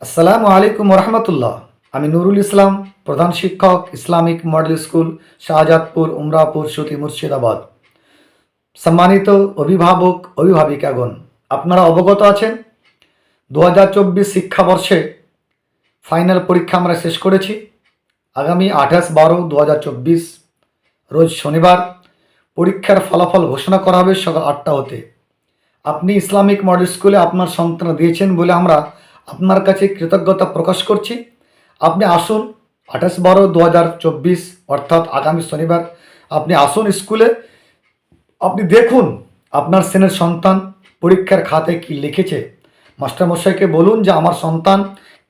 আসসালামু আলাইকুম রহমতুল্লাহ। আমি নুরুল ইসলাম, প্রধান শিক্ষক, Islamic model school, Shahzadpur, Umrapur, সুতি, মুর্শিদাবাদ। সম্মানিত অভিভাবক, অভিভাবিকাগণ, আপনারা অবগত আছেন 2024 শিক্ষাবর্ষে ফাইনাল পরীক্ষা আমরা শেষ করেছি। আগামী 28/12/2024 রোজ শনিবার পরীক্ষার ফলাফল ঘোষণা করা হবে সকাল 8টা হতে। আপনি ইসলামিক মডেল স্কুলে আপনার সন্তান দিয়েছেন বলে আমরা আপনার কাছে কৃতজ্ঞতা প্রকাশ করছি। আপনি আসুন 28/12/2024 অর্থাৎ আগামী শনিবার আপনি আসুন স্কুলে। আপনি দেখুন আপনার শ্রেণীর সন্তান পরীক্ষার খাতায় কী লিখেছে। মাস্টারমশাইকে বলুন যে আমার সন্তান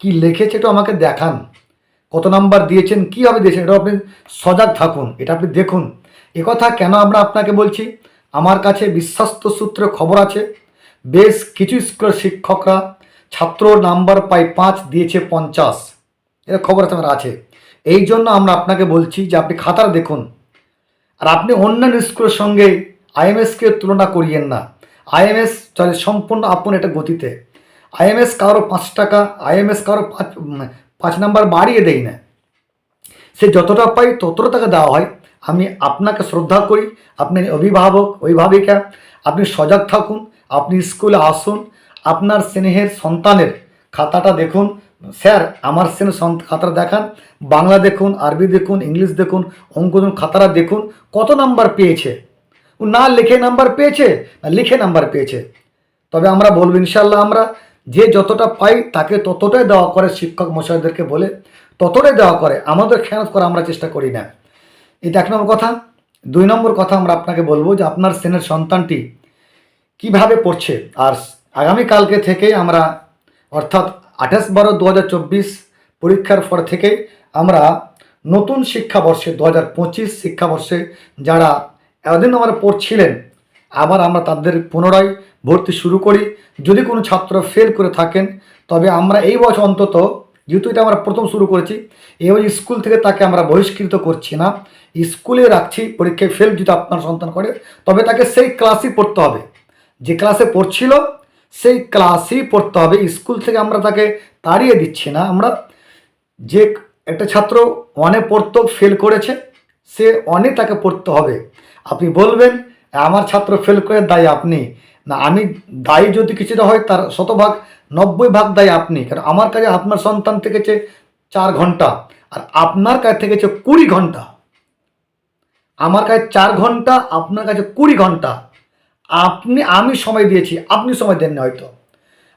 কী লিখেছে একটু আমাকে দেখান, কত নাম্বার দিয়েছেন, কীভাবে দিয়েছেন, এটা আপনি সজাগ থাকুন, এটা আপনি দেখুন। একথা কেন আমরা আপনাকে বলছি, আমার কাছে বিশ্বস্ত সূত্রে খবর আছে বেশ কিছু স্কুলের শিক্ষকরা ছাত্র নাম্বার পায় 5 দিয়েছে 50, এর খবর আমার আছে। এই জন্য আমরা আপনাকে বলছি যে আপনি খাতাটা দেখুন। আর আপনি অন্যান্য স্কুলের সঙ্গে আইএমএসকে তুলনা করিয়েন না। আইএমএস চলে সম্পূর্ণ আপন একটা গতিতে। আইএমএস কারো 5 টাকা, আইএমএস কারো 5 নাম্বার বাড়িয়ে দেয় না, সে যতটা পাই ততটা টাকা দেওয়া হয়। আমি আপনাকে শ্রদ্ধা করি, আপনি অভিভাবক অভিভাবিকা, আপনি সজাগ থাকুন, আপনি স্কুলে আসুন, আপনার স্নেহের সন্তানের খাতাটা দেখুন। স্যার আমার স্নেহের খাতাটা দেখান, বাংলা দেখুন, আরবি দেখুন, ইংলিশ দেখুন, অঙ্ক দেখুন, খাতাটা দেখুন কত নাম্বার পেয়েছে। ও না লিখে নাম্বার পেয়েছে না লিখে নাম্বার পেয়েছে। তবে আমরা বলবো ইনশাল্লাহ আমরা যে যতটা পাই তাকে ততটাই দেওয়া করে, শিক্ষক মশাইদেরকে বলে ততটাই দেওয়া করে, আমাদের খেয়ানত করা আমরা চেষ্টা করি না। এটা 1 নম্বর কথা। 2 নম্বর কথা আমরা আপনাকে বলবো যে আপনার শ্রেণীর সন্তানটি কিভাবে পড়ছে। আর আগামীকালকে থেকেই আমরা অর্থাৎ 28/12/2024 পরীক্ষার পর থেকেই আমরা নতুন শিক্ষাবর্ষে 2025 শিক্ষাবর্ষে যারা এতদিন আমরা পড়ছিলেন আবার আমরা তাদের পুনরায় ভর্তি শুরু করি। যদি কোনো ছাত্র ফেল করে থাকেন তবে আমরা এই বছর অন্তত, যেহেতু এটা আমরা প্রথম শুরু করেছি, এই স্কুল থেকে তাকে আমরা বহিষ্কৃত করছি না, স্কুলে রাখছি। পরীক্ষায় ফেল যদি আপনার সন্তান করে তবে তাকে সেই ক্লাসই পড়তে হবে, যে ক্লাসে পড়ছিল সেই ক্লাসেই পড়তে হবে। স্কুল থেকে আমরা তাকে তাড়িয়ে দিচ্ছি না। আমরা যে একটা ছাত্র 1-এ পড়তো ফেল করেছে, সে 1-এ তাকে পড়তে হবে। আপনি বলবেন আমার ছাত্র ফেল করে দায়ী আপনি, না আমি দায়ী যদি কিছুটা হয় তার 90% দায়ী আপনি। কারণ আমার কাছে আপনার সন্তান থেকেছে 4 ঘন্টা আর আপনার কাছে থেকেছে 20 ঘন্টা। আমার কাছে 4 ঘন্টা, আপনার কাছে 20 ঘন্টা। আমি সময় দিয়েছি, আপনি সময় দেননি হয়তো।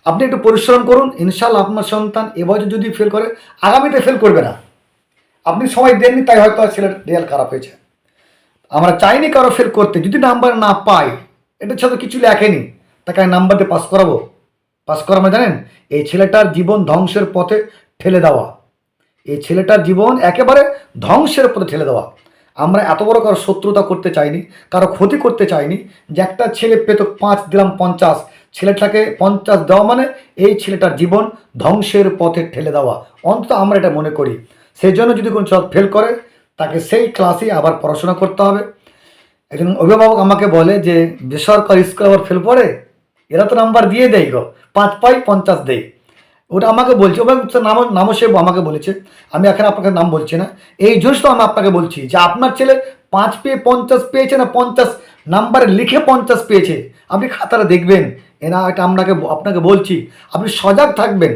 আপনি একটু পরিশ্রম করুন, ইনশাল্লাহ আপনার সন্তান এবছর যদি ফেল করে আগামীতে ফেল করবে না। আপনি সময় দেননি তাই হয়তো ছেলের রেজাল্ট খারাপ হয়েছে। আমরা চাইনি কারো ফেল করতে, যদি নাম্বার না পাই, এটা সাথে কিছু লেখেনি, তাকে আমি নাম্বার দিয়ে পাস করাবো? পাস করাবো জানেন, এই ছেলেটার জীবন ধ্বংসের পথে ঠেলে দেওয়া, এই ছেলেটার জীবন একেবারে ধ্বংসের পথে ঠেলে দেওয়া। আমরা এত বড় কারো শত্রুতা করতে চাইনি, কারো ক্ষতি করতে চাইনি। যে একটা ছেলে পেত 5 দিলাম 50, ছেলেটাকে 50 দেওয়া মানে এই ছেলেটার জীবন ধ্বংসের পথে ঠেলে দেওয়া, অন্তত আমরা এটা মনে করি। সেই জন্য যদি কোনো ছাত্র ফেল করে তাকে সেই ক্লাসেই আবার পড়াশোনা করতে হবে। একজন অভিভাবক আমাকে বলে যে বেসরকারি স্কুল আবার ফেল পড়ে, এরা তো নাম্বার দিয়ে দেয় গো, 5 পাই 50 দেয়। ওটা আমাকে বলছে, ওটা নামও সে আমাকে বলেছে, আমি এখন আপনাকে নাম বলছি না। এই জন্য তো আমি আপনাকে বলছি যে আপনার ছেলে 5 পেয়ে 50 পেয়েছে না 50 নাম্বারে লিখে 50 পেয়েছে, আপনি খাতাটা দেখবেন। এনা এটা আপনাকে বলছি, আপনি সজাগ থাকবেন,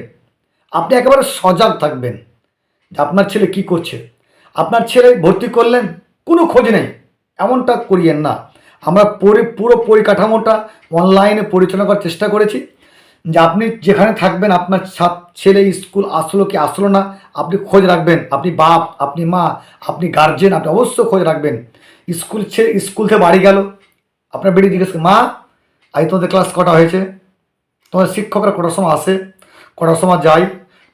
আপনি একেবারে সজাগ থাকবেন যে আপনার ছেলে কি করছে। আপনার ছেলে ভর্তি করলেন, কোনো খোঁজ নেই, এমনটা করিয়েন না। আমরা পুরো পরিকাঠামোটা অনলাইনে পরিচালনা করার চেষ্টা করেছি, যে আপনি যেখানে থাকবেন আপনার ছেলে স্কুল আসলো কি আসলো না আপনি খোঁজ রাখবেন। আপনি বাপ, আপনি মা, আপনি গার্জেন, আপনি অবশ্যই খোঁজ রাখবেন। স্কুল থেকে বাড়ি গেল, আপনার বেরিয়ে জিজ্ঞেস মা আজ তোমাদের ক্লাস কটা হয়েছে, তোমাদের শিক্ষকরা কটার সময় আসে, কটার সময় যায়,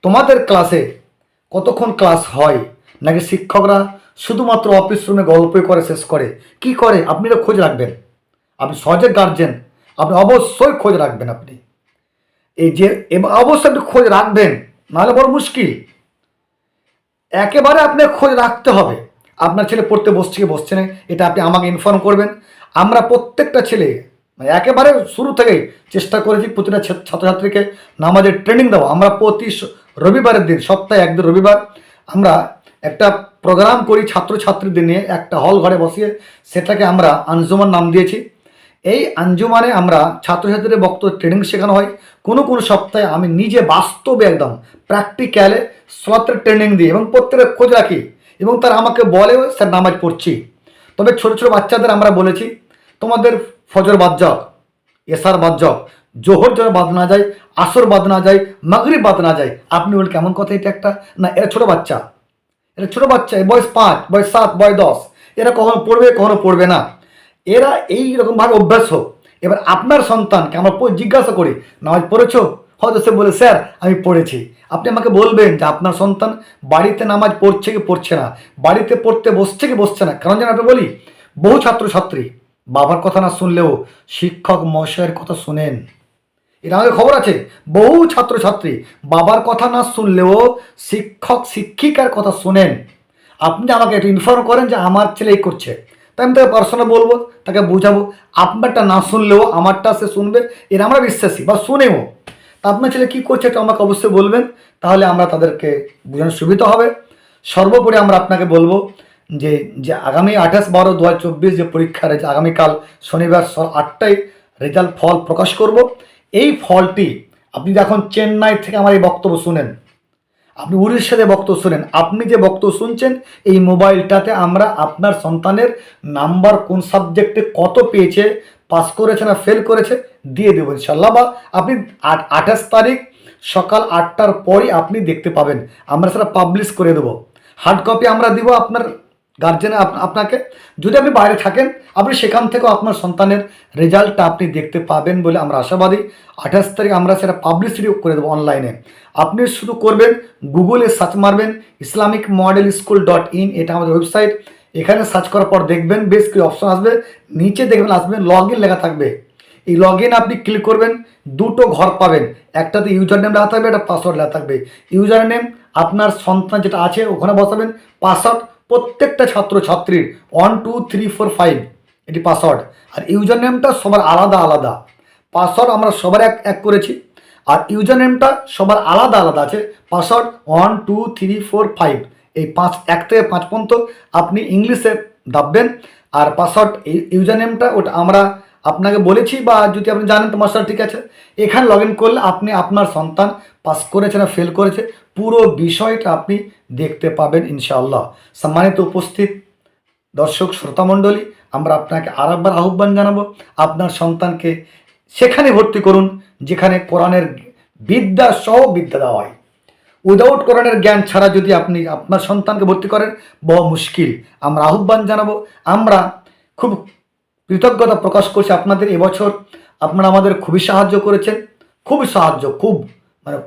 তোমাদের ক্লাসে কতক্ষণ ক্লাস হয়, নাকি শিক্ষকরা শুধুমাত্র অফিস রুমে গল্পই করে শেষ করে, কি করে, আপনি এটা খোঁজ রাখবেন। আপনি সহজে গার্জেন, আপনি অবশ্যই খোঁজ রাখবেন। আপনি এই যে অবশ্যই আপনি খোঁজ রাখবেন, নাহলে বড় মুশকিল। একেবারে আপনার খোঁজ রাখতে হবে আপনার ছেলে পড়তে বসছে কি বসছে না, এটা আপনি আমাকে ইনফর্ম করবেন। আমরা প্রত্যেকটা ছেলে মানে একেবারে শুরু থেকেই চেষ্টা করেছি প্রতিটা ছাত্রছাত্রীকে নামাজের ট্রেনিং দেওয়া। আমরা প্রতি রবিবারের দিন, সপ্তাহে একদিন রবিবার আমরা একটা প্রোগ্রাম করি ছাত্রছাত্রীদের নিয়ে, একটা হল ঘরে বসিয়ে, সেটাকে আমরা আঞ্জুমান নাম দিয়েছি। এই আঞ্জুমানে আমরা ছাত্রছাত্রীদের বক্তব্য ট্রেনিং শেখানো হয়। কোনো কোনো সপ্তাহে আমি নিজে বাস্তবে একদম প্র্যাকটিক্যালে সলাতের ট্রেনিং দিই এবং প্রত্যেকের খোঁজ রাখি, এবং তারা আমাকে বলেও স্যার নামাজ পড়ছি। তবে ছোটো ছোটো বাচ্চাদের আমরা বলেছি তোমাদের ফজর বাদ যাও, এশার বাদ যাও, জোহর জোহর বাদ না যায়, আসর বাদ না যায়, মাগরিব বাদ না যায়। আপনি বলেন কেমন কথা এটা একটা? না, এরা ছোটো বাচ্চা, এরা ছোটো বাচ্চা, বয়স 5, বয়স 7, বয়স 10, এরা কখনো পড়বে কখনো পড়বে না। এরা এই রকমভাবে অভ্যাস হোক। এবার আপনার সন্তানকে আমরা জিজ্ঞাসা করি নামাজ পড়েছো, হয়তো সে বলে স্যার আমি পড়েছি। আপনি আমাকে বলবেন যে আপনার সন্তান বাড়িতে নামাজ পড়ছে কি পড়ছে না, বাড়িতে পড়তে বসছে কি বসছে না। কারণ যেন আপনি বলি, বহু ছাত্রছাত্রী বাবার কথা না শুনলেও শিক্ষক মহাশয়ের কথা শুনেন। এটা আমাদের খবর আছে। বহু ছাত্রছাত্রী বাবার কথা না শুনলেও শিক্ষক শিক্ষিকার কথা শোনেন। আপনি আমাকে একটু ইনফর্ম করেন যে আমার ছেলে এই করছে, তাই আমি তাকে পার্সোনাল বলবো, তাকে বোঝাবো। আপনারটা না শুনলেও আমারটা সে শুনবে, এর আমরা বিশ্বাসী, বা শুনেও। তা আপনার ছেলে কী করছে এটা আমাকে অবশ্যই বলবেন, তাহলে আমরা তাদেরকে বোঝানোর সুবিধা হবে। সর্বোপরি আমরা আপনাকে বলবো যে যে আগামী 28/12/2024 যে পরীক্ষা রয়েছে, আগামীকাল শনিবার 8টায় রেজাল্ট ফল প্রকাশ করব। এই ফলটি আপনি যখন চেন্নাই থেকে আমার এই বক্তব্য শুনেন, আপনি উড়িষ্যাতে বক্তব্য শুনেন, আপনি যে বক্তব্য শুনছেন এই মোবাইলটাতে আমরা আপনার সন্তানের নাম্বার কোন সাবজেক্টে কত পেয়েছে, পাস করেছে না ফেল করেছে দিয়ে দেবো ইনশাল্লাহ। বা আপনি 28 তারিখ সকাল 8টার পরই আপনি দেখতে পাবেন, আমরা সেটা পাবলিশ করে দেবো। হার্ড কপি আমরা দিব আপনার গার্জেনে আপনাকে। যদি আপনি বাইরে থাকেন আপনি সেখান থেকেও আপনার সন্তানের রেজাল্টটা আপনি দেখতে পাবেন বলে আমরা আশাবাদী। 28 তারিখ আমরা সেটা পাবলিসিটি করে দেবো অনলাইনে। আপনি শুধু করবেন গুগলে সার্চ মারবেন islamicmodelSchool.in, এটা আমাদের ওয়েবসাইট। এখানে সার্চ করার পর দেখবেন বেশ কিছু অপশন আসবে, নিচে দেখবেন আসবে লগ ইন লেখা থাকবে। এই লগ ইন আপনি ক্লিক করবেন, দুটো ঘর পাবেন, একটাতে ইউজার নেম লেখা থাকবে, একটা পাসওয়ার্ড লেখা থাকবে। ইউজার নেম আপনার সন্তান যেটা আছে ওখানে বসাবেন, পাসওয়ার্ড প্রত্যেকটা ছাত্রছাত্রীর 1 2 3 4 5 এটি পাসওয়ার্ড। আর ইউজার নেমটা সবার আলাদা আলাদা, পাসওয়ার্ড আমরা সবার এক করেছি, আর ইউজার নেমটা সবার আলাদা আলাদা আছে। পাসওয়ার্ড 1 2 3 4 5, এই 1 থেকে 5 পর্যন্ত আপনি ইংলিশে দাববেন। আর পাসওয়ার্ড ইউজার নেমটা ওটা আমরা আপনাকে বলেছি, বা যদি আপনি জানেন তো মাস্টার ঠিক আছে। এখানে লগ ইন করলে আপনি আপনার সন্তান পাস করেছে না ফেল করেছে পুরো বিষয়টা আপনি দেখতে পাবেন ইনশাআল্লাহ। সম্মানিত উপস্থিত দর্শক শ্রোতামণ্ডলী, আমরা আপনাকে আরেকবার আহ্বান জানাবো, আপনার সন্তানকে সেখানে ভর্তি করুন যেখানে কোরআনের বিদ্যা সহ বিদ্যা দেওয়া হয়। উইদাউট কোরআনের জ্ঞান ছাড়া যদি আপনি আপনার সন্তানকে ভর্তি করেন বহু মুশকিল। আমরা আহ্বান জানাবো। আমরা খুব কৃতজ্ঞতা প্রকাশ করছি আপনাদের। এবছর আপনারা আমাদের খুবই সাহায্য করেছেন, খুবই সাহায্য, খুব মানে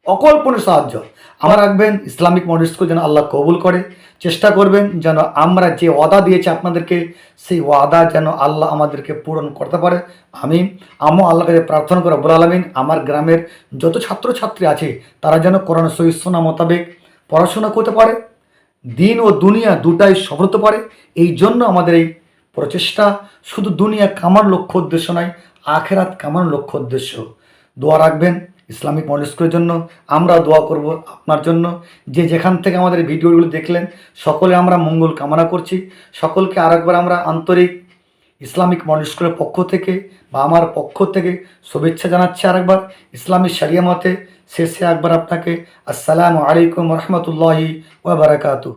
অকল্পনীয় সাহায্য। আমার রাখবেন ইসলামিক মডেল স্কুল যেন আল্লাহ কবুল করে। চেষ্টা করবেন যেন আমরা যে ওয়াদা দিয়েছি আপনাদেরকে, সেই ওয়াদা যেন আল্লাহ আমাদেরকে পূরণ করতে পারে। আমিও আল্লাহকে প্রার্থনা করে রব্বুল আলামিন আমার গ্রামের যত ছাত্রছাত্রী আছে তারা যেন কোরআন সহিহ সুন্নাহ মোতাবেক পড়াশোনা করতে পারে, দিন ও দুনিয়া দুটাই সফল হতে পারে। এই জন্য আমাদের এই প্রচেষ্টা। শুধু দুনিয়া কামার লক্ষ্য উদ্দেশ্য নয়, আখেরাত কামার লক্ষ্য উদ্দেশ্য। দোয়া রাখবেন ইসলামিক মডেল স্কুলের জন্য। আমরা দোয়া করব আপনার জন্য। যে যেখান থেকে আমাদের ভিডিওগুলো দেখলেন সকলে আমরা মঙ্গল কামনা করছি। সকলকে আরেকবার আমরা আন্তরিক ইসলামিক মডেল স্কুলের পক্ষ থেকে বা আমার পক্ষ থেকে শুভেচ্ছা জানাচ্ছি। আরেকবার ইসলামী শরিয়া মতে শেষে একবার আপনাকে আসসালামু আলাইকুম রহমতুল্লাহি ওয়া বারাকাতুহু।